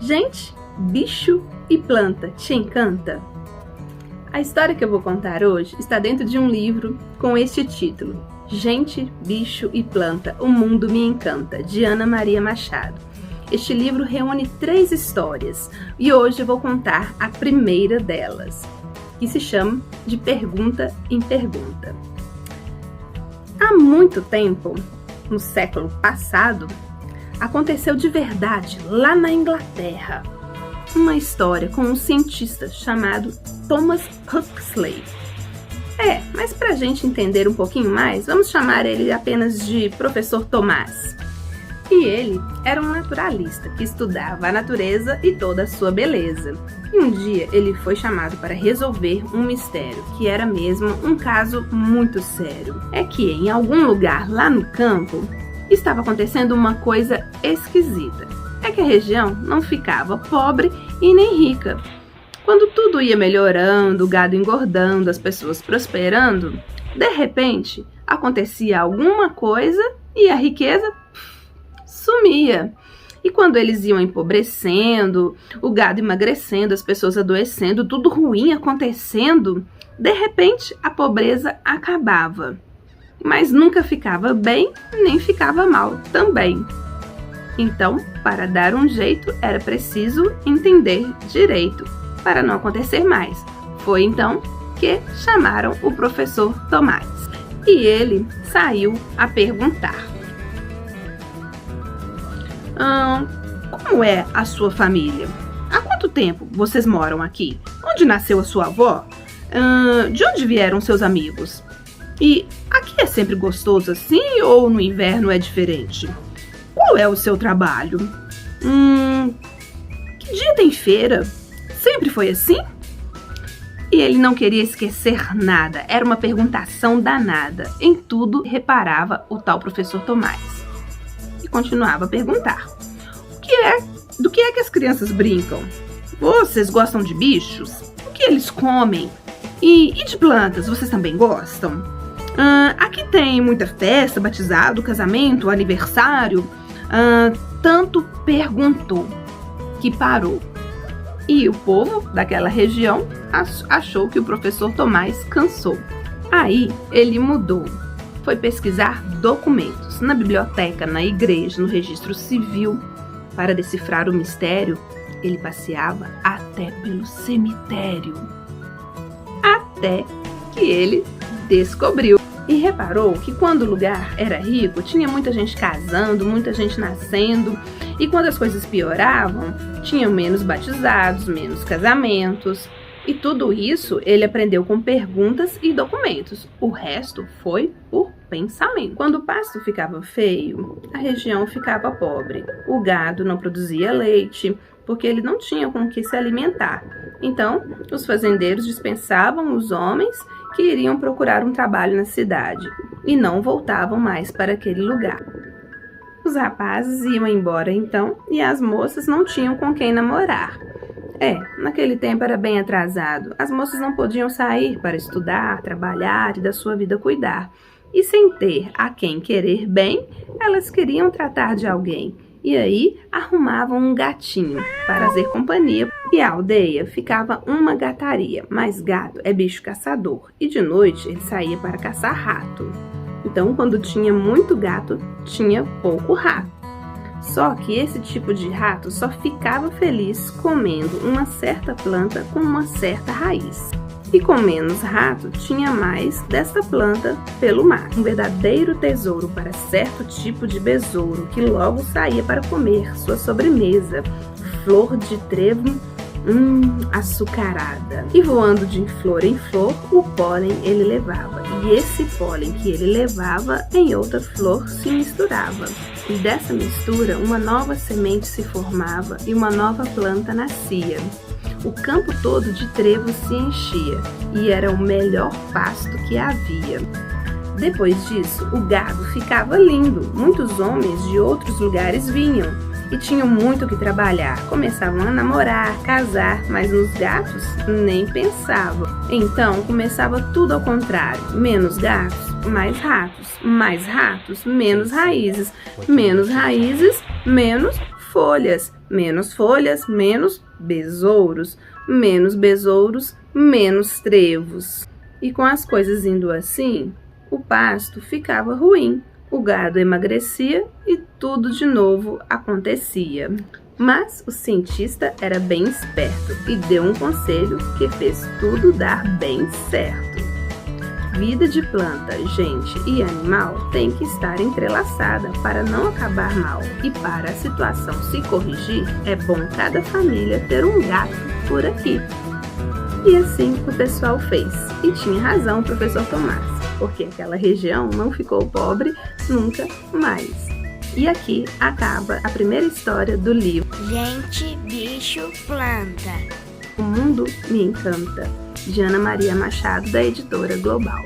Gente, bicho e planta te encanta? A história que eu vou contar hoje está dentro de um livro com este título: Gente, Bicho e Planta, o Mundo Me Encanta, de Ana Maria Machado. Este livro reúne 3 histórias e hoje eu vou contar a primeira delas, que se chama De Pergunta em Pergunta. Há muito tempo, no século passado, aconteceu de verdade lá na Inglaterra uma história com um cientista chamado Thomas Huxley. Mas para a gente entender um pouquinho mais, vamos chamar ele apenas de Professor Tomás. E ele era um naturalista que estudava a natureza e toda a sua beleza. E um dia ele foi chamado para resolver um mistério, que era mesmo um caso muito sério. É que em algum lugar lá no campo estava acontecendo uma coisa esquisita. É que a região não ficava pobre e nem rica. Quando tudo ia melhorando, o gado engordando, as pessoas prosperando, de repente acontecia alguma coisa e a riqueza sumia. E quando eles iam empobrecendo, o gado emagrecendo, as pessoas adoecendo, tudo ruim acontecendo, de repente a pobreza acabava. Mas nunca ficava bem, nem ficava mal também. Então, para dar um jeito, era preciso entender direito, para não acontecer mais. Foi então que chamaram o professor Tomás. E ele saiu a perguntar: como é a sua família? Há quanto tempo vocês moram aqui? Onde nasceu a sua avó? De onde vieram seus amigos? E aqui é sempre gostoso assim ou no inverno é diferente? Qual é o seu trabalho? Que dia tem feira? Sempre foi assim? E ele não queria esquecer nada, era uma perguntação danada. Em tudo reparava o tal professor Tomás. E continuava a perguntar: do que é que as crianças brincam? Vocês gostam de bichos? O que eles comem? E de plantas, vocês também gostam? Aqui tem muita festa, batizado, casamento, aniversário. Tanto perguntou que parou. E o povo daquela região achou que o professor Tomás cansou. Aí ele mudou. Foi pesquisar documentos na biblioteca, na igreja, no registro civil. Para decifrar o mistério, ele passeava até pelo cemitério. Até que ele descobriu. E reparou que quando o lugar era rico, tinha muita gente casando, muita gente nascendo. E quando as coisas pioravam, tinham menos batizados, menos casamentos. E tudo isso ele aprendeu com perguntas e documentos. O resto foi por pensamento. Quando o pasto ficava feio, a região ficava pobre. O gado não produzia leite, porque ele não tinha com que se alimentar. Então, os fazendeiros dispensavam os homens que iriam procurar um trabalho na cidade e não voltavam mais para aquele lugar. Os rapazes iam embora então e as moças não tinham com quem namorar. Naquele tempo era bem atrasado. As moças não podiam sair para estudar, trabalhar e da sua vida cuidar. E sem ter a quem querer bem, elas queriam tratar de alguém. E aí arrumavam um gatinho para fazer companhia. E a aldeia ficava uma gataria, mas gato é bicho caçador. E de noite ele saía para caçar rato. Então quando tinha muito gato, tinha pouco rato. Só que esse tipo de rato só ficava feliz comendo uma certa planta com uma certa raiz. E com menos rato, tinha mais desta planta pelo mar. Um verdadeiro tesouro para certo tipo de besouro, que logo saía para comer sua sobremesa, flor de trevo açucarada. E voando de flor em flor, o pólen ele levava. E esse pólen que ele levava em outra flor se misturava. E dessa mistura, uma nova semente se formava e uma nova planta nascia. O campo todo de trevo se enchia e era o melhor pasto que havia. Depois disso, o gado ficava lindo. Muitos homens de outros lugares vinham e tinham muito que trabalhar. Começavam a namorar, casar, mas nos gatos nem pensavam. Então começava tudo ao contrário: menos gatos, mais ratos, menos raízes, menos folhas, menos folhas, menos besouros, menos trevos. E com as coisas indo assim, o pasto ficava ruim, o gado emagrecia e tudo de novo acontecia. Mas o cientista era bem esperto e deu um conselho que fez tudo dar bem certo. Vida de planta, gente e animal tem que estar entrelaçada para não acabar mal. E para a situação se corrigir, é bom cada família ter um gato por aqui. E assim o pessoal fez. E tinha razão o professor Tomás, porque aquela região não ficou pobre nunca mais. E aqui acaba a primeira história do livro Gente, Bicho, Planta. O Mundo Me Encanta, de Ana Maria Machado, da editora Global.